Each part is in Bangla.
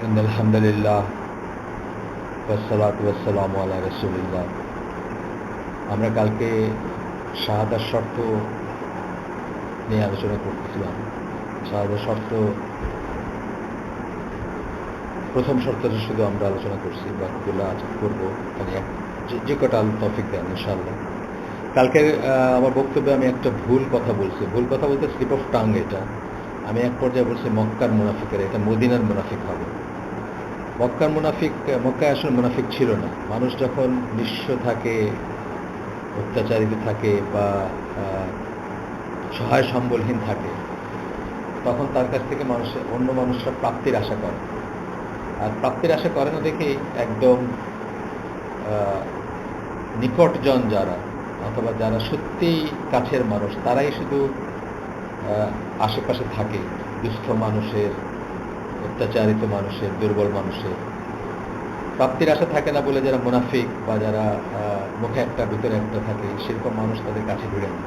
আলহামদুলিল্লাহ ওয়াসসালাতু ওয়াসসালামু আলা রাসূলিল্লাহ। আমরা কালকে শাহাদাত শর্ত নিয়ে আলোচনা করতেছিলাম। শাহাদাত শর্ত প্রথম শর্তটা শুধু আমরা আলোচনা করছি, বাকিগুলো আজকে করবো। মানে যে কটা তৌফিক দেন ইনশাআল্লাহ। কালকের আমার বক্তব্যে আমি একটা ভুল কথা বলছি। ভুল কথা বলতে স্লিপ অফ টাং। এটা আমি এক পর্যায়ে বলছি মক্কার মুনাফিকেরা, এটা মদিনার মুনাফিক হবে। মক্কায় আসলে মুনাফিক ছিল না। মানুষ যখন নিঃস্ব থাকে, অত্যাচারিত থাকে বা সহায় সম্বলহীন থাকে, তখন তার কাছ থেকে অন্য মানুষরা প্রাপ্তির আশা করে। আর প্রাপ্তির আশা করে না দেখেই একদম নিকটজন যারা, অথবা যারা সত্যিই কাছের মানুষ, তারাই শুধু আশেপাশে থাকে। দুস্থ মানুষের, অত্যাচারিত মানুষের, দুর্বল মানুষের প্রাপ্তির আশা থাকে না বলে যারা মুনাফিক বা যারা মুখে একটা ভিতরে একটা থাকে, সেরকম মানুষ তাদের কাছে ভিড়ে না।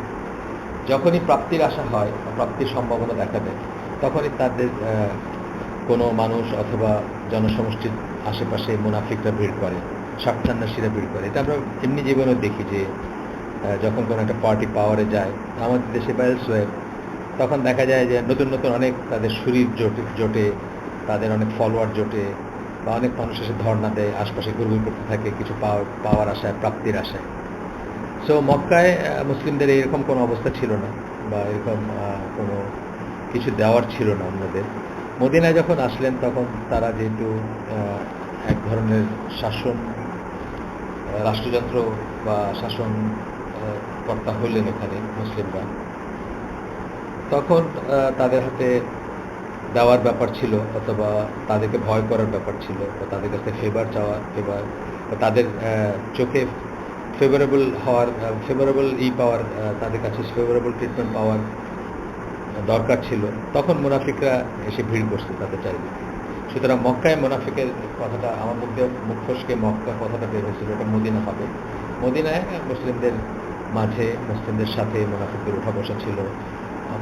যখনই প্রাপ্তির আশা হয়, প্রাপ্তির সম্ভাবনা দেখা দেয়, তখনই তাদের কোনো মানুষ অথবা জনসমষ্টির আশেপাশে মুনাফিকরা ভিড় করে, স্বার্থান্বেষীরা ভিড় করে। এটা আমরা এমনি জীবনেও দেখি যে যখন কোনো একটা পার্টি পাওয়ারে যায়, আমাদের দেশে বা এলসওয়্যার, তখন দেখা যায় যে নতুন নতুন অনেক তাদের শরীর জোটে, তাদের অনেক ফলোয়ার জোটে, বা অনেক মানুষ এসে ধর্ণা দেয়, আশপাশে ঘুরঘুর করতে থাকে কিছু পাওয়ার আশায়, প্রাপ্তির আশায়। সো মক্কায় মুসলিমদের এরকম কোনো অবস্থা ছিল না, বা এরকম কোনো কিছু দেওয়ার ছিল না অন্যদের। মদিনায় যখন আসলেন, তখন তারা যেহেতু এক ধরনের রাষ্ট্রযন্ত্র বা শাসন কর্তা হলেন এখানে মুসলিমরা, তখন তাদের হাতে দেওয়ার ব্যাপার ছিল, অথবা তাদেরকে ভয় করার ব্যাপার ছিল, বা তাদের কাছে ফেভার, বা তাদের চোখে ফেভারেবল পাওয়ার, তাদের কাছে ফেভারেবল ট্রিটমেন্ট পাওয়ার দরকার ছিল। তখন মুনাফিকরা এসে ভিড় করছে তাদের চারিদিকে। সুতরাং মক্কায় মুনাফিকের কথাটা আমার মুখ ফসকে মক্কা কথাটা বের হয়েছিল, এটা মদিনা হবে। মদিনায় মুসলিমদের মাঝে, মুসলিমদের সাথে মুনাফিকদের উঠা বসা ছিল।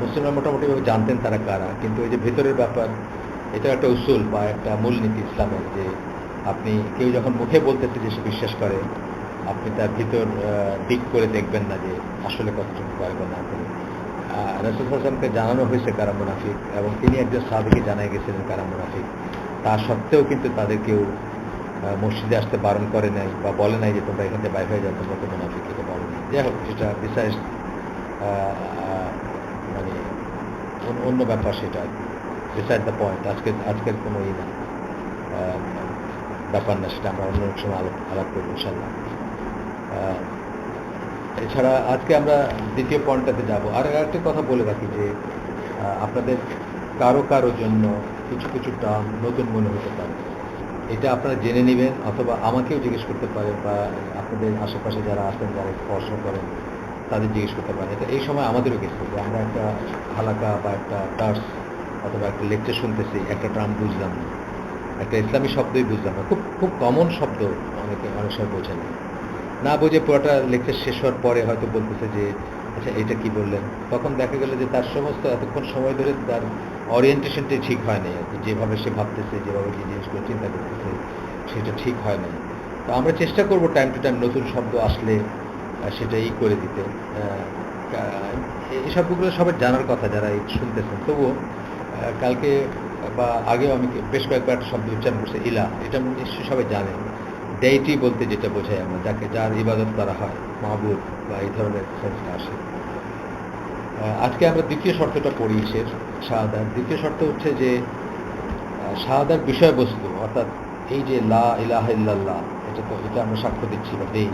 মুসলিমরা মোটামুটিভাবে জানতেন তারা কারা, কিন্তু এই যে ভেতরের ব্যাপার, এটা একটা উসুল বা একটা মূলনীতি ইসলামের, যে আপনি কেউ যখন মুখে বলতেছে যে সে বিশ্বাস করে, আপনি তার ভিতর দিক করে দেখবেন না যে আসলে কতটুকু করে বা না করে। রাসূল সাল্লাল্লাহু আলাইহি ওয়াসাল্লামকে জানানো হয়েছে কারা মুনাফিক, এবং তিনি একজন সাহাবীকে জানাই গেছিলেন কারা মুনাফিক। তা সত্ত্বেও কিন্তু তাদের কেউ মসজিদে আসতে বারণ করে নাই, বা বলে নাই যে তোমরা এখান থেকে বাইরে হয়ে যাও, তোমরা তো মুনাফিক, এটা বলে নাই। যাই হোক, সেটা বিশেষ মানে অন্য ব্যাপার, সেটা বিসাইড দ্য পয়েন্ট। আজকের কোনো না ব্যাপার না, সেটা আমরা অন্য সময় আলাপ করবো ইনশাআল্লাহ। এছাড়া আজকে আমরা দ্বিতীয় পয়েন্টটাতে যাব। আর একটা কথা বলে রাখি যে আপনাদের কারো জন্য কিছু কিছু টার্ম নতুন মনে হতে পারে, এটা আপনারা জেনে নেবেন, অথবা আমাকেও জিজ্ঞেস করতে পারেন, বা আপনাদের আশেপাশে যারা আছেন, যারা পড়াশোনা করেন, তাদের জিজ্ঞেস করতে পারেন। এটা এই সময় আমাদেরও গেছে যে আমরা একটা হালাকা বা একটা টার্স অথবা একটা লেকচার শুনতেছি, একটা টার্ম বুঝলাম না, একটা ইসলামী শব্দই বুঝলাম না, খুব কমন শব্দ, অনেক সময় বোঝেন না, বুঝে পুরোটা লেকচার শেষ হওয়ার পরে হয়তো বলতেছে যে আচ্ছা এটা কি বললেন। তখন দেখা গেল যে তার সমস্ত এতক্ষণ সময় ধরে তার ওরিয়েন্টেশনটাই ঠিক হয় নাই আর কি, যেভাবে সে ভাবতেছে, যেভাবে যে জিনিসগুলো চিন্তা করতেছে, সেটা ঠিক হয় নাই। তো আমরা চেষ্টা করবো টাইম টু টাইম নতুন শব্দ আসলে সেটাই করে দিতে। এই শব্দগুলো সবাই জানার কথা যারা এই শুনতেছেন। তবুও কালকে বা আগেও আমি বেশ কয়েকবার একটা শব্দ উচ্চারণ করছি, ইলা। এটা নিশ্চয়ই সবাই জানেন। ডেইটি বলতে যেটা বোঝাই আমরা, যার ইবাদত করা হয়, মাহবুব, বা এই ধরনের সেন্সটা আসে। আজকে আমরা দ্বিতীয় শর্তটা পড়ি শাহাদাত। দ্বিতীয় শর্ত হচ্ছে যে শাহাদার বিষয়বস্তু, অর্থাৎ এই যে লা ইলাহা ইল্লাল্লাহ, এটা আমরা সাক্ষ্য দিচ্ছি বা দেই,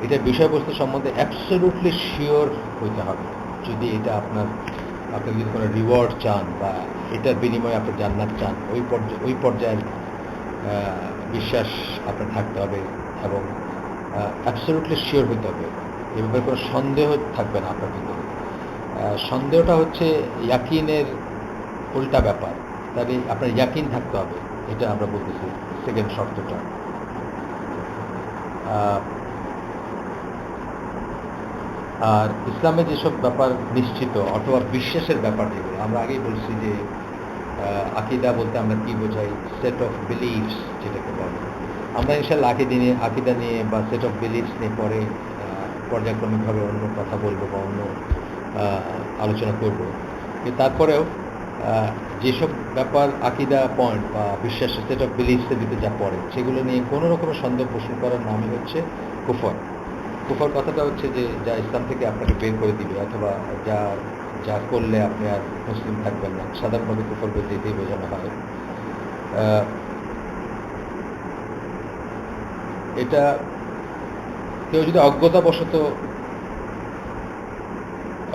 এটার বিষয়বস্তু সম্বন্ধে অ্যাবসলিউটলি শিওর হইতে হবে। যদি এটা আপনি যদি কোনো রিওয়ার্ড চান, বা এটার বিনিময়ে আপনি জান্নাত চান, ওই পর্যায়ের বিশ্বাস আপনার থাকতে হবে, এবং অ্যাবসলিউটলি শিওর হইতে হবে। এ ব্যাপারে কোনো সন্দেহ থাকবে না আপনার ভিতরে। সন্দেহটা হচ্ছে ইয়াকিনের উল্টা ব্যাপার, তবে আপনার ইয়াকিন থাকতে হবে, এটা আমরা বলতেছি সেকেন্ড শর্তটা। আর ইসলামে যেসব ব্যাপার নিশ্চিত অথবা বিশ্বাসের ব্যাপার, যেগুলো আমরা আগেই বলছি যে আকিদা বলতে আমরা কি বোঝাই, সেট অফ বিলিফস যেটাকে বলে। আমরা ইনশাল্লাহ আকিদা নিয়ে বা সেট অফ বিলিফস নিয়ে পরে পর্যায়ক্রমিকভাবে অন্য কথা বলবো বা অন্য আলোচনা করব। কিন্তু তারপরেও যেসব ব্যাপার আকিদা পয়েন্ট বা বিশ্বাসের সেট অফ বিলিফসের ভিতরে যা পড়ে সেগুলো নিয়ে কোনো রকমের সন্দেহ পোষণ করার নামই হচ্ছে কুফর। কুফর কথাটা হচ্ছে যে যা ইসলাম থেকে আপনাকে বের করে দিবে, অথবা যা যা করলে আপনি আর মুসলিম থাকবেন না। সাধারণভাবে কুফর বলতে এটাই বোঝানো হয়। এটা কেউ যদি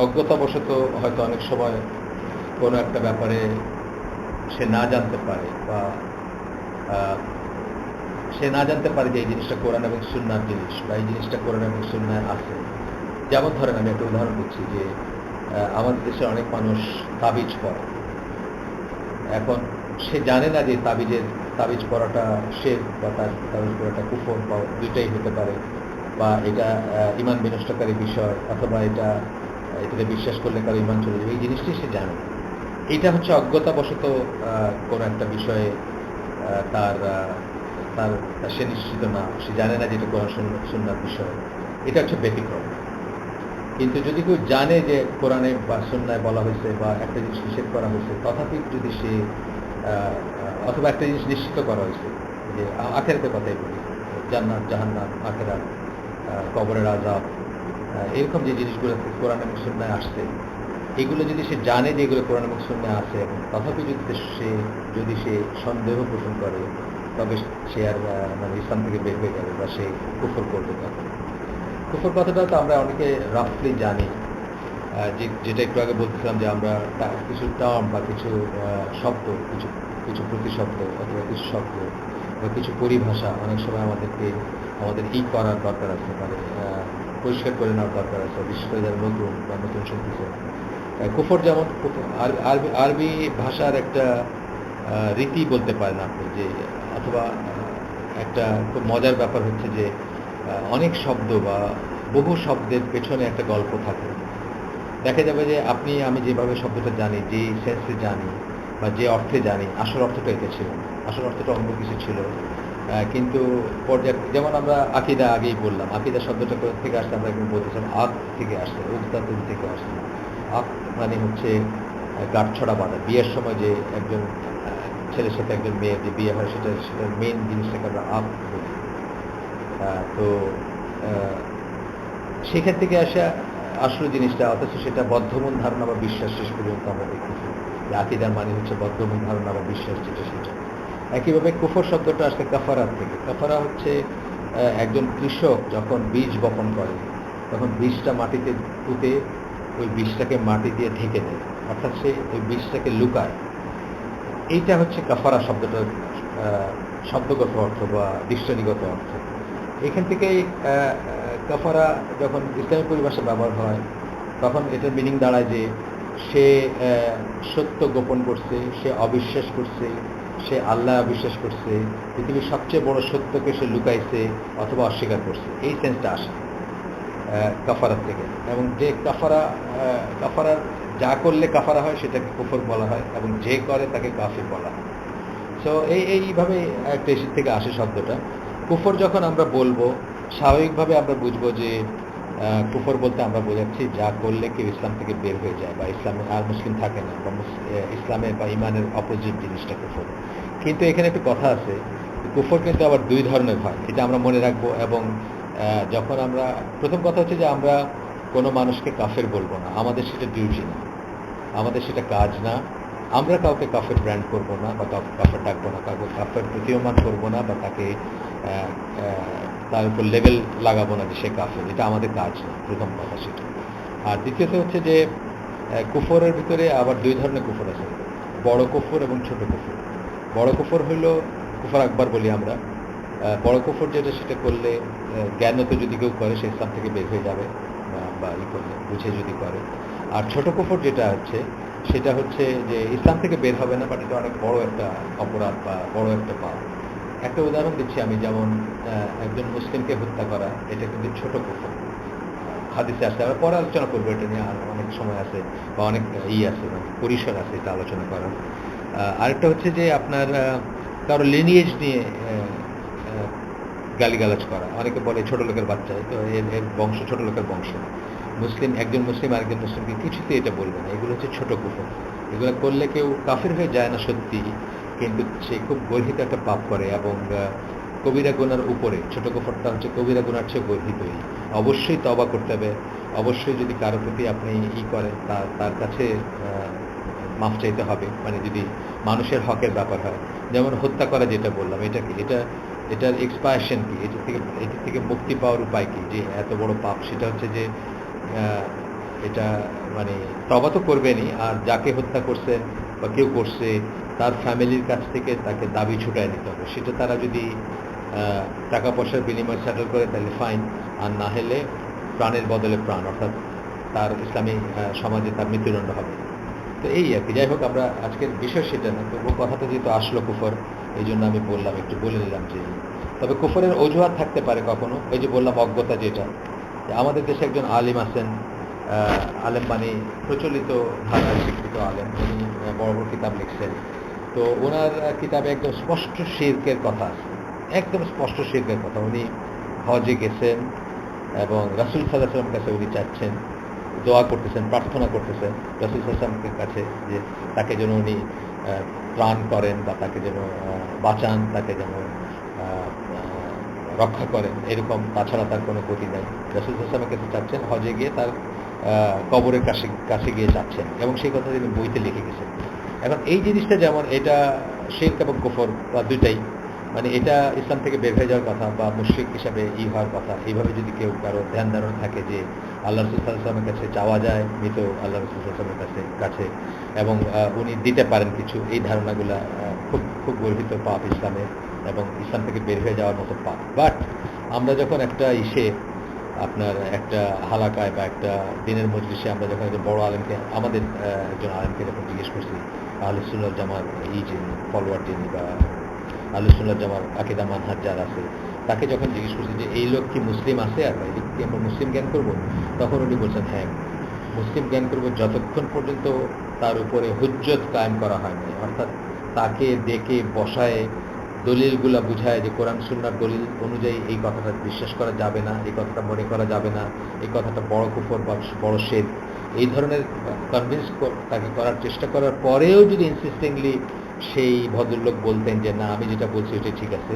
অজ্ঞতাবশত হয়তো অনেক সময় কোনো একটা ব্যাপারে সে না জানতে পারে, বা সে না জানতে পারে যে এই জিনিসটা কোরআন এবং সুন্নাহর জিনিস, বা এই জিনিসটা কোরআন এবং সুন্নাহয় আছে। যেমন ধরেন, আমি একটা উদাহরণ দিচ্ছি যে আমাদের দেশে অনেক মানুষ তাবিজ পড়ে। এখন সে জানে না যে তাবিজ পড়াটা শিরক, বা তাবিজ পড়াটা কুফর, বা দুইটাই হতে পারে, বা এটা ঈমান বিনষ্টকারী বিষয়, অথবা এটাতে বিশ্বাস করলে কারো ঈমান চলে যাবে। এই জিনিসটি সে জানে। এটা হচ্ছে অজ্ঞতাবশত কোনো একটা বিষয়ে তার তার সে নিশ্চিত না, সে জানে না যে এটা কোরআন সুন্নাহর বিষয়। এটা হচ্ছে ব্যতিক্রম। কিন্তু যদি কেউ জানে যে কোরআনে বা সুন্নাহয় বলা হয়েছে বা একটা জিনিস নিষেধ করা হয়েছে, তথাপি যদি সে অথবা একটা জিনিস নিশ্চিত করা হয়েছে, যে আখেরাতের কথাই বলি, জান্নাত জাহান্নাম, আখেরাত, কবরের আযাব, এরকম যে জিনিসগুলো কোরআন এবং সুন্নাহয় আসছে, এগুলো যদি সে জানে যে এগুলো কোরআন এবং সুন্নাহয় আছে, এবং তথাপি যদি সে সন্দেহ পোষণ করে, তবে সে আর মানে ইসলাম থেকে বের হয়ে যাবে, বা সে কুফর করবে। তখন কুফর কথাটা তো আমরা অনেকে রাফলি জানি, যেটা একটু আগে বলতেছিলাম যে আমরা কিছু টার্ম বা কিছু শব্দ, কিছু প্রতিশব্দ, অথবা কিছু শব্দ বা কিছু পরিভাষা অনেক সময় আমাদের করার দরকার আছে, মানে পরিষ্কার করে নেওয়ার দরকার আছে, বিশেষ করে যারা নতুন শুনতেছে। কুফর যেমন আরবি ভাষার একটা রীতি বলতে পারেন আপনি, যে অথবা একটা খুব মজার ব্যাপার হচ্ছে যে অনেক শব্দ বা বহু শব্দের পেছনে একটা গল্প থাকে। দেখা যাবে যে আমি যেভাবে শব্দটা জানি, যে সেন্সে জানি বা যে অর্থে জানি, আসল অর্থটা এটা ছিল না, আসল অর্থটা অন্য কিছু ছিল। কিন্তু যেমন আমরা আকিদা আগেই বললাম, আকিদা শব্দটা কোথা থেকে আসছে আমরা একদম বলতেছিলাম, আক থেকে আসছে, উদ্দাতুন থেকে আসছে। আক মানে হচ্ছে গাঁটছড়া বাঁধা। বিয়ের সময় যে একজন ছেলের সাথে একজন মেয়ের যে বিয়ে হয়, সেটার মেইন জিনিসটাকে আমরা আক বলি। তো সেখান থেকে আসা আসল জিনিসটা, অথচ সেটা বদ্ধমূল ধারণা বা বিশ্বাস শেষ পর্যন্ত আমরা দেখতেছি যে আকিদার মানে হচ্ছে বদ্ধমূল ধারণা বা বিশ্বাস, যেটা সেটা। একইভাবে কুফর শব্দটা আসছে কাফারার থেকে। কাফারা হচ্ছে একজন কৃষক যখন বীজ বপন করে, তখন বীজটা মাটিতে পুঁতে ওই বীজটাকে মাটি দিয়ে ঢেকে দেয়, অর্থাৎ সে ওই বীজটাকে লুকায়। এইটা হচ্ছে কাফারা শব্দটার শব্দগত অর্থ বা দৃষ্টানীগত অর্থ। এখান থেকেই কাফারা যখন ইসলামী পরিভাষা ব্যবহার হয়, তখন এটার মিনিং দাঁড়ায় যে সে সত্য গোপন করছে, সে অবিশ্বাস করছে, সে আল্লাহ অবিশ্বাস করছে, পৃথিবীর সবচেয়ে বড় সত্যকে সে লুকাইছে অথবা অস্বীকার করছে। এই সেন্সটা আসে কাফারার থেকে। এবং যে কাফারার যা করলে কাফারা হয় সেটাকে কুফর বলা হয়, এবং যে করে তাকে কাফির বলা হয়। সো এইভাবে একটা এসির থেকে আসে শব্দটা। কুফর যখন আমরা বলবো, স্বাভাবিকভাবে আমরা বুঝবো যে কুফর বলতে আমরা বোঝাচ্ছি যা করলে কেউ ইসলাম থেকে বের হয়ে যায়, বা ইসলামে আর মুসলিম থাকে না, বা ইসলামের বা ইমানের অপোজিট জিনিসটা কুফর। কিন্তু এখানে একটু কথা আছে, কুফর কিন্তু আবার দুই ধরনের হয়, এটা আমরা মনে রাখবো। এবং যখন আমরা প্রথম কথা হচ্ছে যে আমরা কোনো মানুষকে কাফের বলবো না, আমাদের সেটা ডিউটি না, আমাদের সেটা কাজ না। আমরা কাউকে কাফের ব্র্যান্ড করবো না, বা কাউকে কাফের ডাকবো না, কাউকে কাফের প্রতীয়মান করবো না, বা তার উপর লেবেল লাগাবো না যে সে কাফের। এটা আমাদের কাজ না, প্রথম কথা সেটা। আর দ্বিতীয়ত হচ্ছে যে কুফরের ভিতরে আবার দুই ধরনের কুফর আছে, বড় কুফর এবং ছোট কুফর। বড় কুফর হইল কুফর আকবার বলি আমরা। বড় কুফর যেটা, সেটা করলে জ্ঞানত যদি কেউ করে সে ইসলাম থেকে বের হয়ে যাবে, বা করলে বুঝে যদি করে। আর ছোট কুফর যেটা হচ্ছে, সেটা হচ্ছে যে ইসলাম থেকে বের হবে না, বাট এটা অনেক বড় একটা অপরাধ বা বড় একটা পাপ। একটা উদাহরণ দিচ্ছি আমি, যেমন একজন মুসলিমকে হত্যা করা, এটা কিন্তু ছোট কুফর। হাদিসে আসছে, আমরা পরে আলোচনা করবো এটা নিয়ে, আর অনেক সময় আছে বা অনেক আছে, মানে পরিসর আছে এটা আলোচনা করার। আরেকটা হচ্ছে যে আপনার কারো লিনিয়েজ নিয়ে গালিগালাজ করা, অনেকে বলে ছোট লোকের বাচ্চা, তো এর এর বংশ ছোট লোকের বংশ। একজন মুসলিম আরেকজন মুসলিমকে কিছুতে এটা বলবে না, এগুলো হচ্ছে ছোট কুফর। এগুলো করলে কেউ কাফির হয়ে যায় না সত্যি, কিন্তু সে খুব গর্হিত একটা পাপ করে, এবং কবিরা গুনার উপরে ছোট কুফরটা হচ্ছে কবিরা গুনার চেয়ে গর্হিতই। অবশ্যই তওবা করতে হবে, অবশ্যই যদি কারো প্রতি আপনি করেন তার কাছে মাফ চাইতে হবে, মানে যদি মানুষের হকের ব্যাপার হয়। যেমন হত্যা করা যেটা বললাম, এটা কি, এটার এক্সপায়ারেশন কি, এটার থেকে মুক্তি পাওয়ার উপায় কি, যে এত বড় পাপ, সেটা হচ্ছে যে এটা মানে তওবা তো করবেনই, আর যাকে হত্যা করছেন বা কেউ করছে তার ফ্যামিলির কাছ থেকে তাকে দাবি ছুটায় নিতে হবে। সেটা তারা যদি টাকা পয়সার বিনিময়ে সেটেল করে তাহলে ফাইন, আর না হলে প্রাণের বদলে প্রাণ, অর্থাৎ তার ইসলামী সমাজে তার মৃত্যুদণ্ড হবে। তো এই আর কি। যাই হোক, আমরা আজকের বিষয় সেটা না, তবু কথাটা যেহেতু আসলো কুফর, এই জন্য আমি বললাম, একটু বলে নিলাম যে তবে কুফরের অজুহাত থাকতে পারে কখনো, ওই যে বললাম অজ্ঞতা, যেটা আমাদের দেশে একজন আলিম আছেন, আলেম মানে প্রচলিত ধারায় স্বীকৃত আলেম, উনি বড় বড় কিতাব লিখছেন। তো ওনার কিতাবে একদম স্পষ্ট শিরকের কথা আছে, একদম স্পষ্ট শিরকের কথা। উনি হজে গেছেন এবং রাসূল সাল্লাল্লাহু আলাইহি ওয়াসাল্লামের কাছে উনি চাচ্ছেন, দোয়া করতেছেন, প্রার্থনা করতেছেন রাসূল সাল্লাল্লাহু আলাইহি ওয়াসাল্লামের কাছে যে তাকে যেন উনি ত্রাণ করেন, বা তাকে যেন বাঁচান, তাকে যেন রক্ষা করেন, এরকম। তাছাড়া তার কোনো গতি নাই। রাসূল সাল্লাল্লাহু আলাইহি ওয়াসাল্লামের কাছে চাচ্ছেন, হজে গিয়ে তার কবরের কাছে গিয়ে চাচ্ছেন, এবং সেই কথা তিনি বইতে লিখে গেছেন। এখন এই জিনিসটা যেমন এটা শিরক এবং কুফর বা দুইটাই, মানে এটা ইসলাম থেকে বের হয়ে যাওয়ার কথা বা মুশরিক হিসাবে হওয়ার কথা। এইভাবে যদি কেউ কারো ধ্যান ধারণা থাকে যে আল্লাহ রাসূল সাল্লাল্লাহু আলাইহি ওয়াসাল্লামের কাছে চাওয়া যায়, মৃত আল্লাহ রাসূল সাল্লাল্লাহু আলাইহি ওয়াসাল্লামের কাছে, এবং উনি দিতে পারেন কিছু, এই ধারণাগুলা খুব খুব গর্হিত পাপ ইসলামে, এবং ইসলাম থেকে বের হয়ে যাওয়ার মতো পাপ। বাট আমরা যখন একটা আপনার একটা হালাকায় বা একটা দিনের মজলিসে আমরা যখন একজন বড় আলেমকে, আমাদের একজন আলেমকে যখন জিজ্ঞেস করছি, আহলে সুন্নাত জামার যিনি ফলোয়ার, যিনি বা আহলে সুন্নাত জামার আকীদা মানহাজ যার আছে, তাকে যখন জিজ্ঞেস করছি যে এই লোক কি মুসলিম আছে, আর এই কি আমরা মুসলিম জ্ঞান করবো, তখন উনি বলছেন হ্যাঁ, মুসলিম জ্ঞান করবো যতক্ষণ পর্যন্ত তার উপরে হুজ্জত কায়েম করা হয় না, অর্থাৎ তাকে ডেকে বসায় দলিলগুলা বুঝায় যে কোরআন সুন্নাহর দলিল অনুযায়ী এই কথাটা বিশ্বাস করা যাবে না, এই কথাটা মনে করা যাবে না, এই কথাটা বড় কুফর বা বড় শেদ, এই ধরনের কনভিন্স তাকে করার চেষ্টা করার পরেও যদি ইনসিস্টিংলি সেই ভদ্রলোক বলতেন যে না, আমি যেটা বলছি ওইটা ঠিক আছে,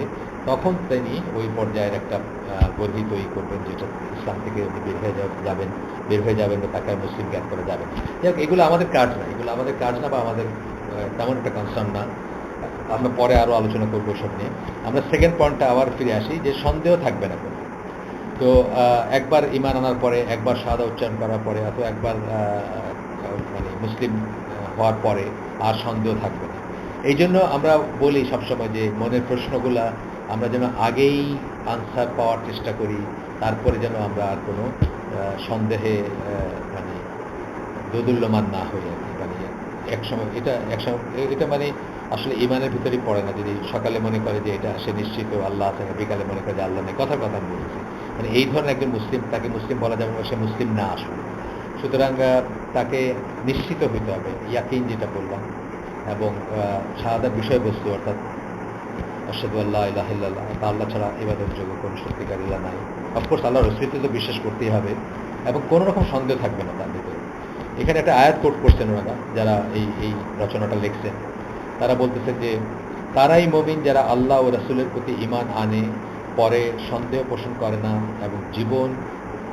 তখন তিনি ওই পর্যায়ের একটা গর্হিত করবেন, যেটা ইসলাম থেকে উনি বের হয়ে যাবেন বা তাকে মুসলিম জ্ঞান করা যাবে না। যাই হোক, এগুলো আমাদের কাজ না, বা আমাদের তেমন একটা কনসার্ন না। আমরা পরে আরও আলোচনা করবো সব নিয়ে। আমরা সেকেন্ড পয়েন্টটা আবার ফিরে আসি, যে সন্দেহ থাকবে না কোনো। তো একবার ঈমান আনার পরে, একবার শাহাদা উচ্চারণ করার পরে, অথবা একবার মানে মুসলিম হওয়ার পরে আর সন্দেহ থাকবে না। এই জন্য আমরা বলি সবসময় যে মনের প্রশ্নগুলা আমরা যেন আগেই আনসার পাওয়ার চেষ্টা করি, তারপরে যেন আমরা আর কোনো সন্দেহে মানে দোদুল্যমান না হই আর কি। মানে একসময় এটা মানে আসলে ঈমানের ভিতরেই পড়ে না। যদি সকালে মনে করে যে এটা সে নিশ্চিত আল্লাহ আছে, বিকালে মনে করে যে আল্লাহ নেই, কথার কথা আমি বলছি, মানে এই ধরনের একজন মুসলিম, তাকে মুসলিম বলা যাবে না, সে মুসলিম না আসলে। সুতরাং তাকে নিশ্চিত হইতে হবে, ইয়াকিন যেটা বললাম, এবং শাহাদার বিষয়বস্তু, অর্থাৎ আশহাদু আল্লা ইলাহা ইল্লাল্লাহ, আল্লাহ ছাড়া ইবাদতের যোগ্য কোনো সত্যিকার ইলাহ নাই। অফকোর্স আল্লাহর অস্তিত্বে তো বিশ্বাস করতেই হবে, এবং কোনো রকম সন্দেহ থাকবে না তার ভিতরে। এখানে একটা আয়াত কোট করছেন ওনারা, যারা এই রচনাটা লিখছেন, তারা বলতেছেন যে তারাই মুমিন যারা আল্লাহ ও রাসূলের প্রতি ঈমান আনে, পরে সন্দেহ পোষণ করে না, এবং জীবন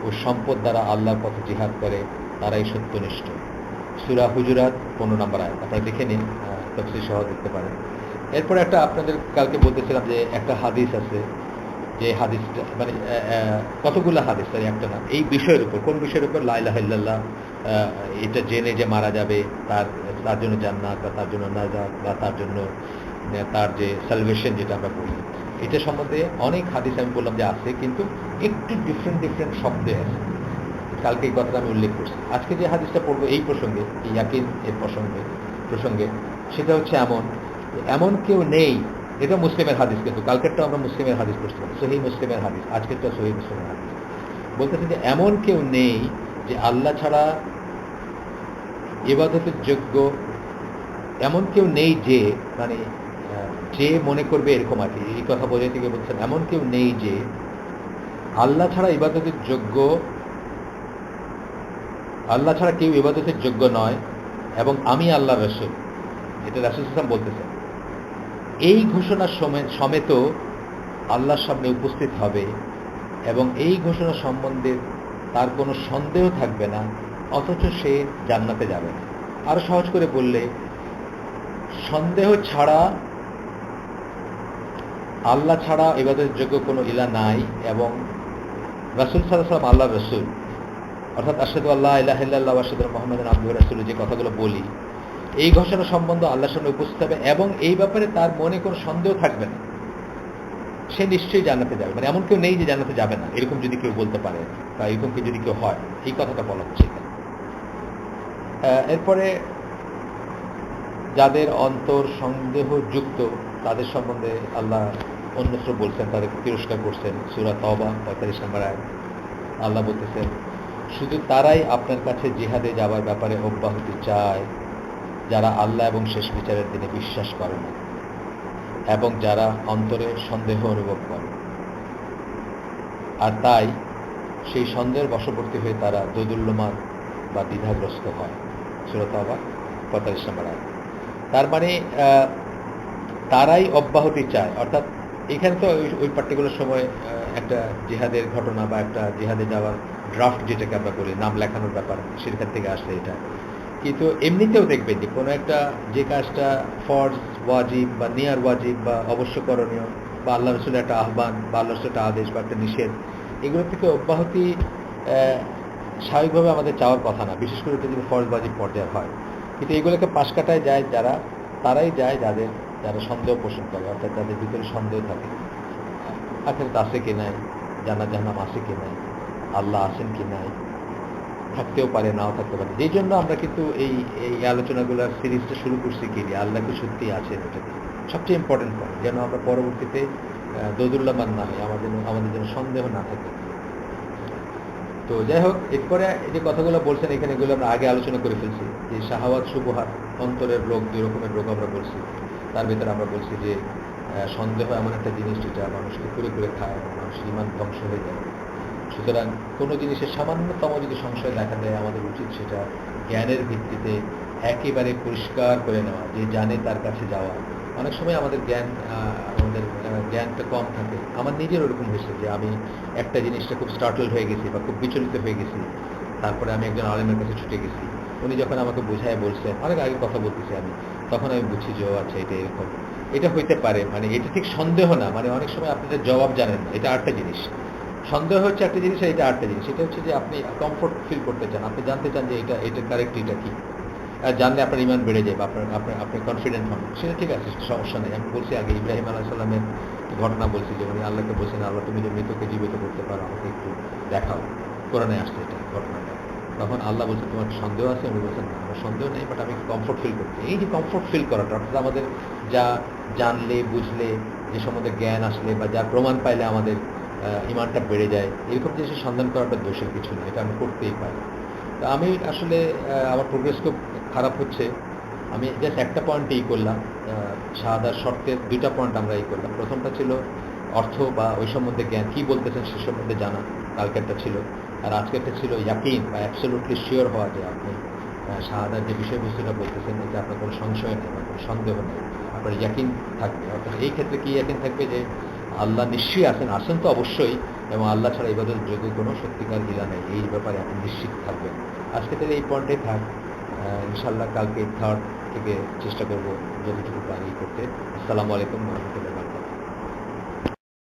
ও সম্পদ দ্বারা আল্লাহর পথে জিহাদ করে, তারাই সত্যনিষ্ঠ। সূরা হুজুরাত 15 নম্বর আয়াত, আপনারা দেখে নিন, তাফসীর সহ দেখতে পারেন। এরপরে একটা আপনাদের কালকে বলতেছিলাম যে একটা হাদিস আছে, যে হাদিসটা মানে কতগুলো হাদিস, তাই একটা না, এই বিষয়ের উপর। কোন বিষয়ের উপর? লা ইলাহা ইল্লাল্লাহ, এটা জেনে যে মারা যাবে তার জন্য জান্নাত, বা তার জন্য নাজাত, বা তার জন্য তার যে সালভেশন যেটা আমরা বলি, এটা সম্বন্ধে অনেক হাদিস আমি বললাম যে আছে, কিন্তু একটু ডিফারেন্ট শব্দে আছে। কালকে এই কথাটা আমি উল্লেখ করছি। আজকে যে হাদিসটা পড়বো এই প্রসঙ্গে, এই ইয়াকিন এর প্রসঙ্গে, সেটা হচ্ছে এমন কেউ নেই। এটা মুসলিমের হাদিস, কিন্তু কালকেরটা আমরা মুসলিমের হাদিস পড়ছিলাম, সহিহ মুসলিমের হাদিস, আজকেরটা সহিহ মুসলিমের হাদিস। বলতেছে যে এমন কেউ নেই যে আল্লাহ ছাড়া ইবাদতের যোগ্য এমন কেউ নেই যে মানে যে মনে করবে এরকম আর কি, এই কথা বোঝাইতে গিয়ে বলছেন এমন কেউ নেই যে আল্লাহ ছাড়া ইবাদতের যোগ্য, আল্লাহ ছাড়া কেউ ইবাদতের যোগ্য নয় এবং আমি আল্লাহ রাসূল, এটা রাসূল সাল্লাল্লাহু আলাইহি ওয়াসাল্লাম বলতেছেন। এই ঘোষণার সমেত আল্লাহর সামনে উপস্থিত হবে এবং এই ঘোষণা সম্বন্ধে তার কোনো সন্দেহ থাকবে না, অথচ সে জান্নাতে যাবে না। আরো সহজ করে বললে, সন্দেহ ছাড়া আল্লাহ ছাড়া ইবাদতের যোগ্য কোনো ইলাহ নাই এবং রাসূল সাল্লাল্লাহু আলাইহি ওয়াসাল্লাম আল্লাহর রাসূল, অর্থাৎ আশহাদু আল্লা ইলাহা ইল্লাল্লাহ ওয়া আশহাদু আন্না মুহাম্মাদান আবদুহু ওয়া রাসূলুহু, যে কথাগুলো বলি, এই ঘোষণা সম্বন্ধে আল্লাহর সামনে উপস্থিত হবে এবং এই ব্যাপারে তার মনে কোনো সন্দেহ থাকবে না, সে নিশ্চয়ই জান্নাতে যাবে। মানে এমন কেউ নেই যে জান্নাতে যাবে না, এরকম যদি কেউ বলতে পারে বা এরকম কি যদি কেউ হয়, এই কথাটা বলা হচ্ছে এখানে। এরপরে যাদের অন্তর সন্দেহযুক্ত তাদের সম্বন্ধে আল্লাহ অন্যত্র বলছেন, তাদেরকে তিরস্কার করছেন। সূরা তাওবা 45 নম্বর আয়াত আল্লাহ বলতেছেন, শুধু তারাই আপনার কাছে জিহাদে যাওয়ার ব্যাপারে অব্যাহতি চায় যারা আল্লাহ এবং শেষ বিচারের দিনে বিশ্বাস করে না এবং যারা অন্তরে সন্দেহ অনুভব করে, আর তাই সেই সন্দেহের বশবর্তী হয়ে তারা দোদুল্যমান বা দ্বিধাগ্রস্ত হয়। সূরা তাওবা 45 নম্বর আয়াত। তার মানে তারাই অব্যাহতি চায়, অর্থাৎ এখানে তো ওই পার্টিকুলার সময় একটা জিহাদের ঘটনা বা একটা জিহাদে যাওয়ার ড্রাফট যেটাকে আমরা বলি, নাম লেখানোর ব্যাপার, সেখান থেকে আসছে এটা। কিন্তু এমনিতেও দেখবেন যে কোনো একটা যে কাজটা ফরজ, ওয়াজিব বা নিয়ার ওয়াজিব বা অবশ্য করণীয় বা আল্লাহ রাসূলের একটা আহ্বান বা আল্লাহ রাসূলের একটা আদেশ বা একটা নিষেধ, এগুলো থেকে অব্যাহতি স্বাভাবিকভাবে আমাদের চাওয়ার কথা না, বিশেষ করে যদি ফরজ ওয়াজিব পর্যায়ে হয়। কিন্তু এগুলোকে পাশ কাটায় যায় যারা, তারাই যায় যারা সন্দেহ পোষণ করে, অর্থাৎ যাদের ভিতরে সন্দেহ থাকে, আখেরাত আছে কি নাই, জান্নাত জাহান্নাম আছে কি নাই, আল্লাহ আছেন কি নাই, থাকতেও পারে নাও থাকতে পারে। যেই জন্য আমরা কিন্তু এই আলোচনাগুলোর সিরিজটা শুরু করছি কি দিয়ে, আল্লাহ কি সত্যি আছেন, এটাকে সবচেয়ে ইম্পর্টেন্ট পয়েন্ট, যেন আমরা পরবর্তীতে দোদুল্যমান না হয়, আমাদের যেন সন্দেহ না থাকে। তো যাই হোক, এরপরে যে কথাগুলো বলছেন এখানে, এগুলো আমরা আগে আলোচনা করে ফেলছি, যে শাহাওয়াত, শুবহাত, অন্তরের রোগ, দুই রকমের রোগ আমরা বলছি। তার ভিতরে আমরা বলছি যে সন্দেহ এমন একটা জিনিস যেটা মানুষকে করে খায়, মানুষের ঈমান ধ্বংস হয়ে যায়। সুতরাং কোনো জিনিসের সামান্যতম যদি সংশয় দেখা দেয়, আমাদের উচিত সেটা জ্ঞানের ভিত্তিতে একেবারে পরিষ্কার করে নেওয়া, যে জানে তার কাছে যাওয়া। অনেক সময় আমাদের জ্ঞানটা কম থাকে। আমার নিজের ওরকম হয়েছে যে আমি একটা জিনিসটা খুব স্টার্টলড হয়ে গেছি বা খুব বিচলিত হয়ে গেছি, তারপরে আমি একজন আলেমের কাছে ছুটে গেছি, উনি যখন আমাকে বোঝায় বলছেন, অনেক আগে কথা বলতেছি আমি, তখন আমি বুঝছি যে ও আচ্ছা এটা এরকম, এটা হইতে পারে। মানে এটা ঠিক সন্দেহ না, মানে অনেক সময় আপনি জবাব জানেন না, এটা আরেকটা জিনিস। সন্দেহ হচ্ছে একটা জিনিস, এটা আরেকটা জিনিস। এটা হচ্ছে যে আপনি কমফোর্ট ফিল করতে চান, আপনি জানতে চান যে এটা কারেক্ট, এটা কি, জানলে আপনার ইমান বেড়ে যায় বা আপনি কনফিডেন্ট হন, সেটা ঠিক আছে, সমস্যা নেই। আমি বলছি আগে ইব্রাহিম আলাইহিস সালামের ঘটনা বলছি, যে উনি আল্লাহকে বলছেন, আল্লাহ তুমি যে মৃতকে জীবিত করতে পারো, আমাকে একটু দেখাও, কোরআনে আসছে এটা ঘটনাটা। তখন আল্লাহ বলছে তোমার সন্দেহ আছে? উনি বলছেন না, আমার সন্দেহ নেই, বাট আমি কমফোর্ট ফিল করছি। এই যে কমফোর্ট ফিল করাটা, অর্থাৎ আমাদের যা জানলে, বুঝলে, যে সম্বন্ধে জ্ঞান আসলে বা যা প্রমাণ পাইলে আমাদের ইমানটা বেড়ে যায়, এরকম জিনিসের সন্ধান করাটা দোষের কিছু নেই, এটা আমি করতেই পারি। তো আমি আসলে আমার প্রোগ্রেস খুব খারাপ হচ্ছে। আমি জাস্ট একটা পয়েন্ট করলাম, শাহাদার শর্তের দুইটা পয়েন্ট আমরা করলাম। প্রথমটা ছিল অর্থ বা ওই সম্বন্ধে জ্ঞান, কী বলতেছেন সে সম্বন্ধে জানা, কালকেরটা ছিল। আর আজকেরটা ছিল ইয়াকিন বা অ্যাবসলিউটলি শিওর হওয়া, যে আপনি শাহাদার যে বিষয়বস্তুটা বলতেছেন এতে আপনার কোনো সংশয় নেই বা কোনো সন্দেহ নেই, আপনার ইয়াকিন থাকবে। অর্থাৎ এই ক্ষেত্রে কি ইয়াকিন থাকবে যে আল্লাহ নিশ্চয়ই আছেন তো অবশ্যই, এবং আল্লাহ ছাড়া ইবাদতের যোগ্য কোনো সত্যিকার ইলাহ নেই, এই ব্যাপারে আপনি নিশ্চিত থাকবেন। আজকে তাহলে এই পয়েন্টে থাক, ইনশাআল্লাহ কালকে থার্ড থেকে চেষ্টা করব যতটুকু পারি করতে। আসসালামু আলাইকুম ওয়া রাহমাতুল্লাহি ওয়া বারাকাতুহু।